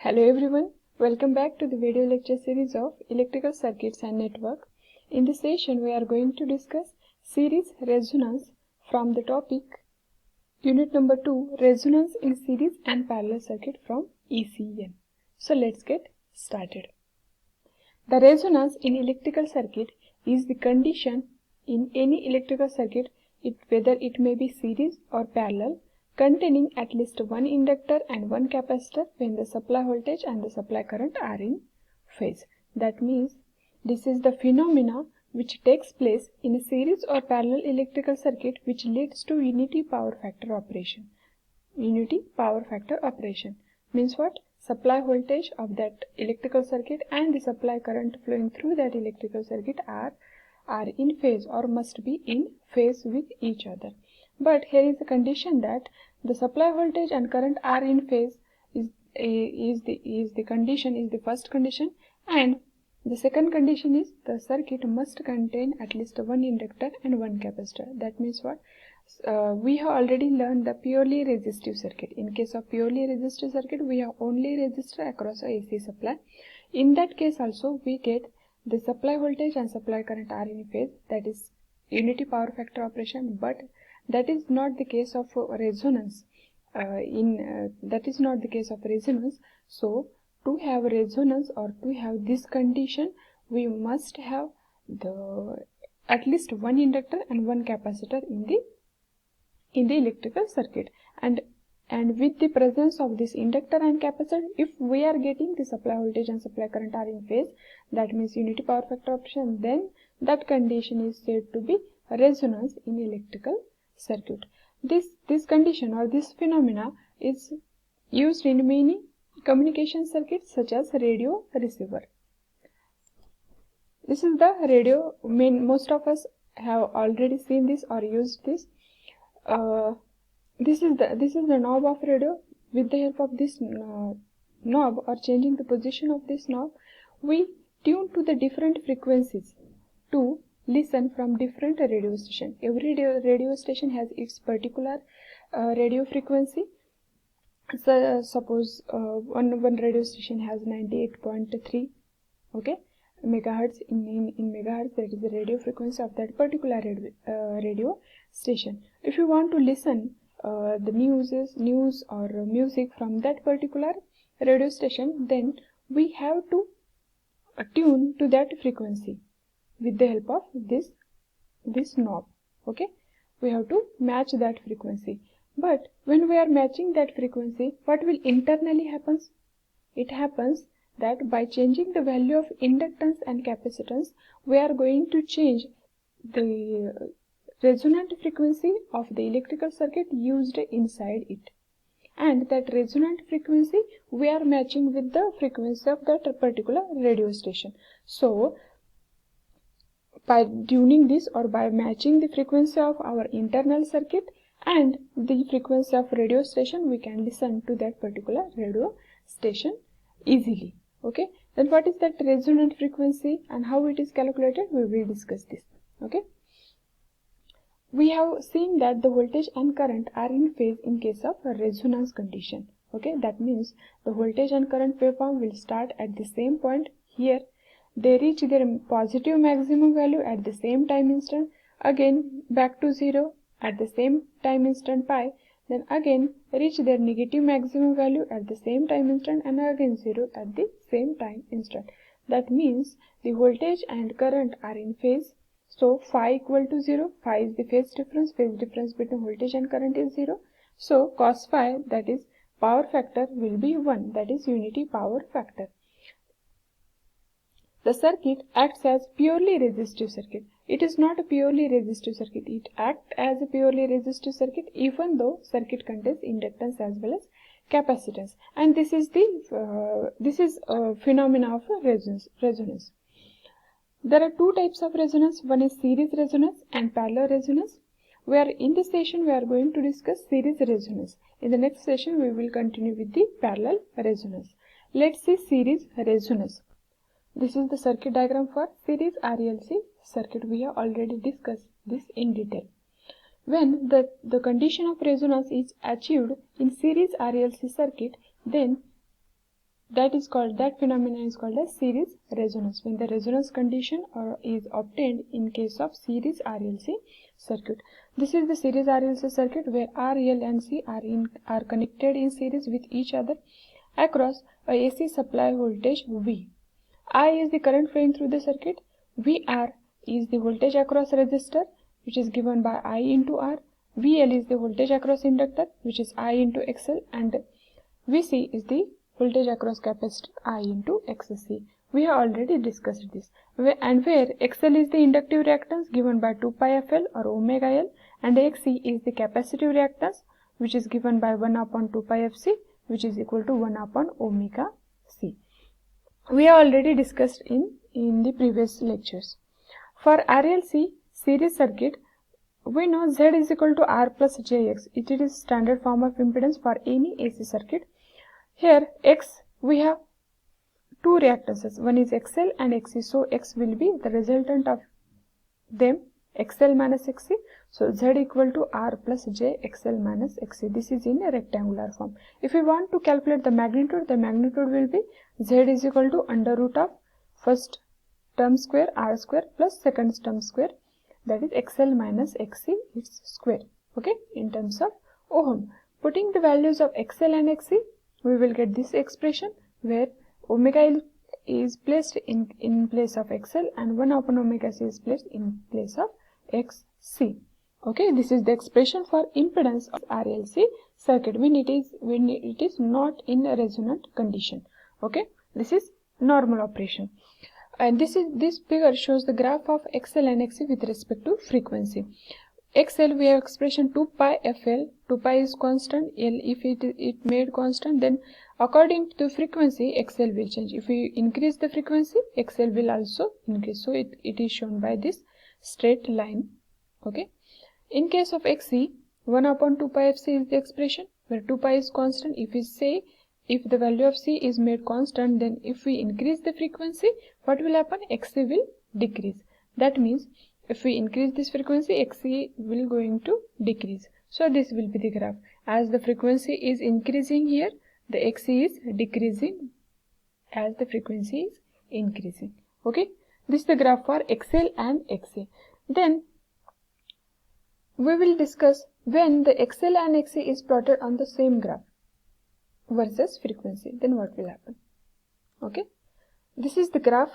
Hello everyone, welcome back to the video lecture series of Electrical Circuits and Network. In this session we are going to discuss series resonance from the topic unit number 2, resonance in series and parallel circuit from ECN. So let's get started. The resonance in electrical circuit is the condition in any electrical circuit, whether it may be series or parallel, containing at least one inductor and one capacitor when the supply voltage and the supply current are in phase. That means this is the phenomena which takes place in a series or parallel electrical circuit which leads to unity power factor operation. Unity power factor operation means what? Supply voltage of that electrical circuit and the supply current flowing through that electrical circuit are in phase or must be in phase with each other. But here is the condition that the supply voltage and current are in phase is the first condition, and the second condition is the circuit must contain at least one inductor and one capacitor. That means what? We have already learned the purely resistive circuit. In case of purely resistive circuit, we have only resistor across a AC supply. In that case also we get the supply voltage and supply current are in phase, that is unity power factor operation, but that is not the case of resonance. That is not the case of resonance. So to have resonance or to have this condition, we must have at least one inductor and one capacitor in the electrical circuit, and with the presence of this inductor and capacitor, if we are getting the supply voltage and supply current are in phase, that means unity power factor operation, then that condition is said to be resonance in electrical circuit. This condition or this phenomena is used in many communication circuits such as radio receiver. This is the radio. Most of us have already seen this or used this. This is the knob of radio. With the help of this knob or changing the position of this knob, we tune to the different frequencies to listen from different radio station. Every radio station has its particular radio frequency. So suppose one radio station has 98.3 megahertz in megahertz, that is the radio frequency of that particular radio station. If you want to listen the news or music from that particular radio station, then we have to tune to that frequency with the help of this knob. We have to match that frequency. But when we are matching that frequency, what will internally happen? It happens that by changing the value of inductance and capacitance, we are going to change the resonant frequency of the electrical circuit used inside it, and that resonant frequency we are matching with the frequency of that particular radio station. So by tuning this or by matching the frequency of our internal circuit and the frequency of radio station, we can listen to that particular radio station easily. Then what is that resonant frequency and how it is calculated? We will discuss this. We have seen that the voltage and current are in phase in case of a resonance condition. That means the voltage and current waveform will start at the same point here. They reach their positive maximum value at the same time instant, again back to 0 at the same time instant pi, then again reach their negative maximum value at the same time instant, and again 0 at the same time instant. That means the voltage and current are in phase. So phi equal to 0. Phi is the phase difference between voltage and current is 0. So cos phi, that is power factor, will be 1, that is unity power factor. The circuit acts as purely resistive circuit. It is not a purely resistive circuit. It acts as a purely resistive circuit even though circuit contains inductance as well as capacitance. And this is a phenomena of resonance. There are two types of resonance. One is series resonance and parallel resonance. In this session we are going to discuss series resonance. In the next session we will continue with the parallel resonance. Let's see series resonance. This is the circuit diagram for series RLC circuit. We have already discussed this in detail. When the condition of resonance is achieved in series RLC circuit, then that phenomenon is called as series resonance, when the resonance condition is obtained in case of series RLC circuit. This is the series RLC circuit where R, L and C are connected in series with each other across a AC supply voltage V. I is the current flowing through the circuit. VR is the voltage across resistor, which is given by I into R. VL is the voltage across inductor, which is I into XL, and VC is the voltage across capacitor, I into XC. We have already discussed this. Where XL is the inductive reactance given by 2 pi FL or omega L, and XC is the capacitive reactance, which is given by 1 upon 2 pi FC, which is equal to 1 upon omega C. We have already discussed in the previous lectures. For RLC series circuit, we know Z is equal to R plus JX. It is standard form of impedance for any AC circuit. Here X, we have two reactances. One is XL and XC. So X will be the resultant of them, XL minus XC. So Z equal to R plus J XL minus XC. This is in a rectangular form. If we want to calculate the magnitude will be Z is equal to under root of first term square R square plus second term square, that is XL minus XC its square. Okay, in terms of ohm. Putting the values of XL and XC, we will get this expression where omega L is placed in place of XL and 1 upon omega C is placed in place of XC. Okay, this is the expression for impedance of RLC circuit when it is not in a resonant condition. Okay, this is normal operation. And this figure shows the graph of XL and XC with respect to frequency. XL, we have expression 2 pi FL, 2 pi is constant, L if it made constant, then according to frequency XL will change. If we increase the frequency, XL will also increase. So it is shown by this straight line. Okay. In case of XC, 1 upon 2 pi FC is the expression where 2 pi is constant. If we say if the value of C is made constant, then if we increase the frequency, what will happen? XC will decrease. That means if we increase this frequency, XC will going to decrease. So this will be the graph. As the frequency is increasing here, the XC is decreasing as the frequency is increasing. Okay, this is the graph for XL and XC. Then we will discuss when the XL and XC is plotted on the same graph versus frequency, then what will happen. Okay, this is the graph,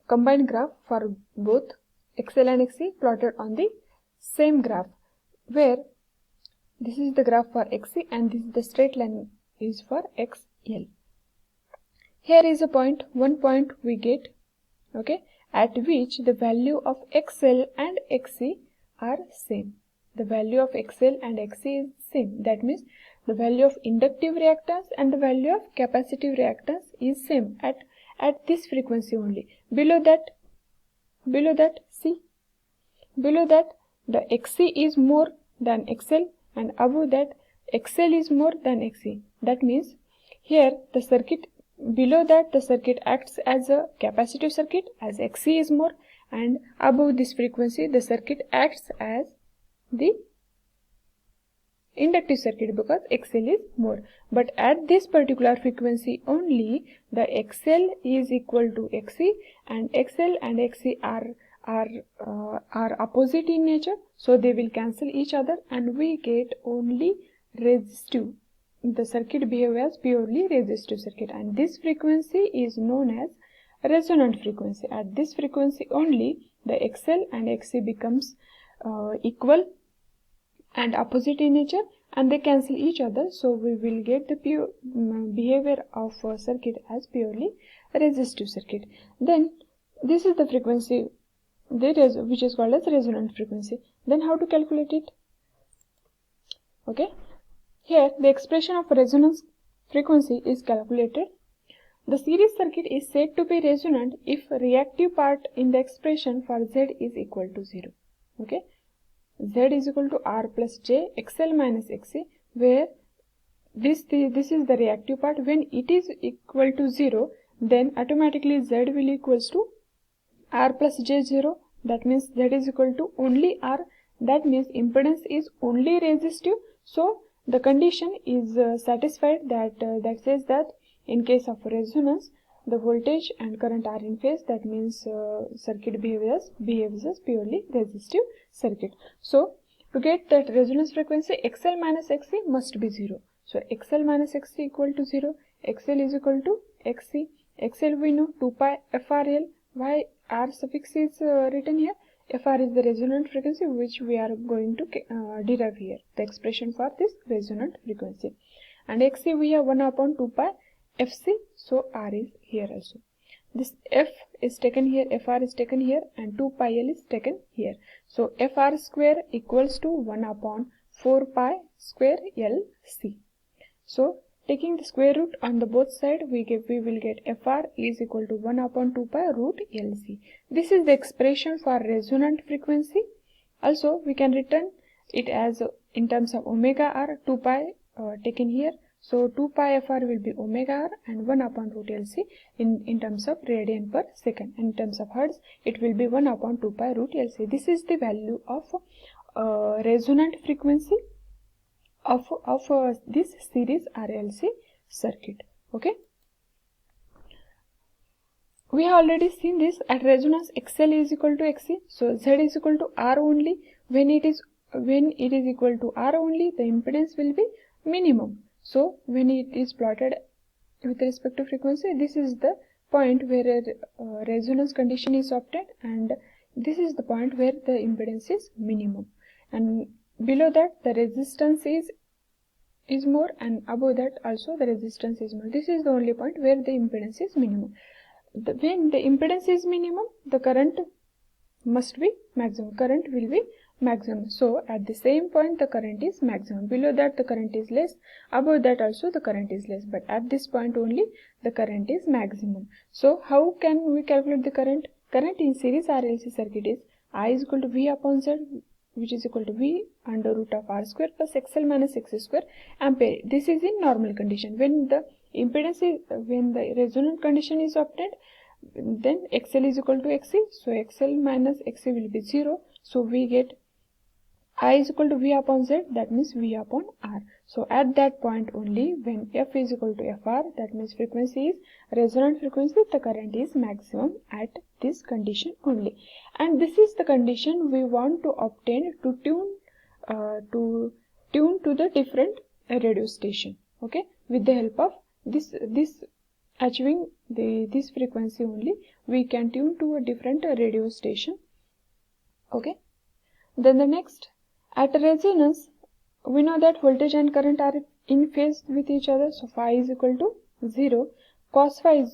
combined graph for both XL and XC plotted on the same graph, where this is the graph for XC and this is the straight line is for XL. Here is a point, one point we get, okay, at which the value of XL and XC are same. The value of XL and XC is same. That means the value of inductive reactance and the value of capacitive reactance is same at this frequency only. Below that the XC is more than XL, and above that XL is more than XC. That means here the circuit, below that the circuit acts as a capacitive circuit as XC is more, and above this frequency the circuit acts as the inductive circuit because XL is more. But at this particular frequency only, the XL is equal to XC, and XL and XC are opposite in nature, so they will cancel each other and we get only resistive. The circuit behaves as purely resistive circuit, and this frequency is known as resonant frequency. At this frequency only, the XL and XC becomes equal and opposite in nature, and they cancel each other, so we will get the pure behavior of a circuit as purely resistive circuit. Then this is the frequency which is called as resonant frequency. Then how to calculate it? Okay, here the expression of resonance frequency is calculated. The series circuit is said to be resonant if reactive part in the expression for Z is equal to 0. Okay, Z is equal to R plus J XL minus XC, where this is the reactive part. When it is equal to 0, then automatically Z will equals to R plus J 0. That means Z is equal to only R. That means impedance is only resistive. So the condition is satisfied that says that In case of resonance, the voltage and current are in phase. That means circuit behaves as purely resistive circuit. So to get that resonance frequency, XL minus XC must be 0. So XL minus XC equal to 0. XL is equal to XC. XL we know 2 pi FRL. Why R suffix is written here? FR is the resonant frequency which we are going to derive here. The expression for this resonant frequency. And XC we have 1 upon 2 pi FC. So R is here also. This F is taken here, FR is taken here, and 2 pi L is taken here. So FR square equals to 1 upon 4 pi square LC. So taking the square root on the both side, we will get FR is equal to 1 upon 2 pi root LC. This is the expression for resonant frequency. Also, we can written it as in terms of omega R, 2 pi taken here. So 2 pi FR will be omega R and 1 upon root LC in terms of radian per second. And in terms of hertz, it will be 1 upon 2 pi root LC. This is the value of resonant frequency of this series RLC circuit. Okay. We have already seen this. At resonance, XL is equal to XC. So Z is equal to R only. When it is equal to R only, the impedance will be minimum. So when it is plotted with respect to frequency, this is the point where a resonance condition is obtained, and this is the point where the impedance is minimum. And below that the resistance is more, and above that also the resistance is more. This is the only point where the impedance is minimum. When the impedance is minimum, the current must be maximum. Current will be maximum. So at the same point the current is maximum. Below that the current is less. Above that also the current is less. But at this point only the current is maximum. So how can we calculate the current? Current in series RLC circuit is I is equal to V upon Z, which is equal to V under root of R square plus XL minus XC square ampere. This is in normal condition. When the impedance is, when the resonant condition is obtained, then XL is equal to XC. So XL minus XC will be 0. So we get I is equal to V upon Z, that means V upon R. So at that point only, when F is equal to FR, that means frequency is resonant frequency, the current is maximum at this condition only. And this is the condition we want to obtain to tune to the different radio station. Okay, with the help of this achieving this frequency only, we can tune to a different radio station. Okay, then the next, at resonance, we know that voltage and current are in phase with each other. So phi is equal to 0. Cos phi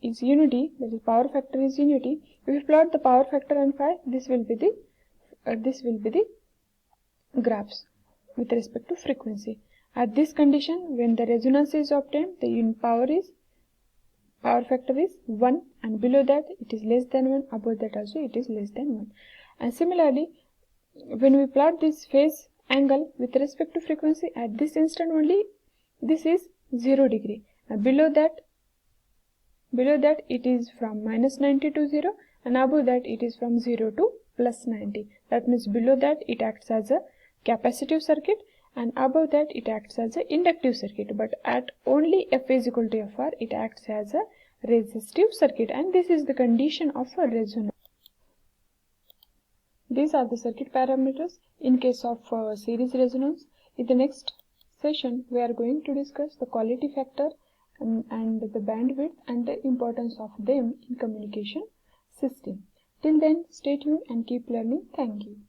is unity, that is power factor is unity. If we plot the power factor and phi, this will be the graphs with respect to frequency. At this condition, when the resonance is obtained, the unit power factor is 1, and below that it is less than 1, above that also it is less than 1. And similarly, when we plot this phase angle with respect to frequency, at this instant only this is 0 degree, and below that it is from minus 90 to 0, and above that it is from 0 to plus 90. That means below that it acts as a capacitive circuit, and above that it acts as an inductive circuit. But at only F is equal to FR, it acts as a resistive circuit, and this is the condition of a resonance. These are the circuit parameters in case of series resonance. In the next session, we are going to discuss the quality factor and the bandwidth and the importance of them in communication system. Till then, stay tuned and keep learning. Thank you.